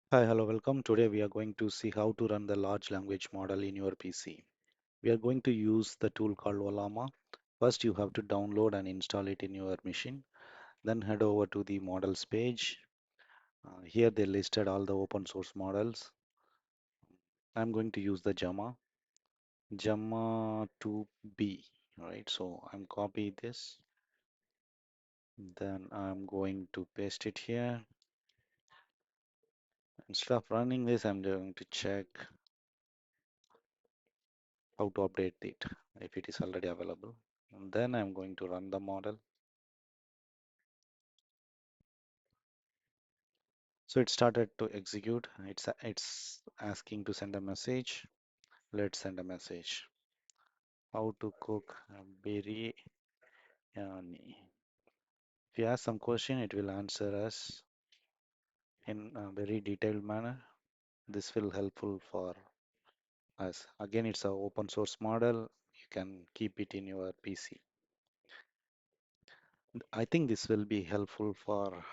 Hi, hello, welcome. Today we are going to see how to run the large language model in your PC. We are going to use the tool called Ollama. First, you have to download and install it in your machine. Then head over to the models page. Here they listed all the open source models. I'm going to use the JAMA 2B, right? So I'm copy this. Then I'm going to paste it here. Instead of running this, I'm going to check how to update it if it is already available. And then I'm going to run the model. So it started to execute. It's asking to send a message. Let's send a message. How to cook biryani. If you ask some question, it will answer us in a very detailed manner. This will helpful for us. Again, it's a open source model. You can keep it in your PC. I think this will be helpful for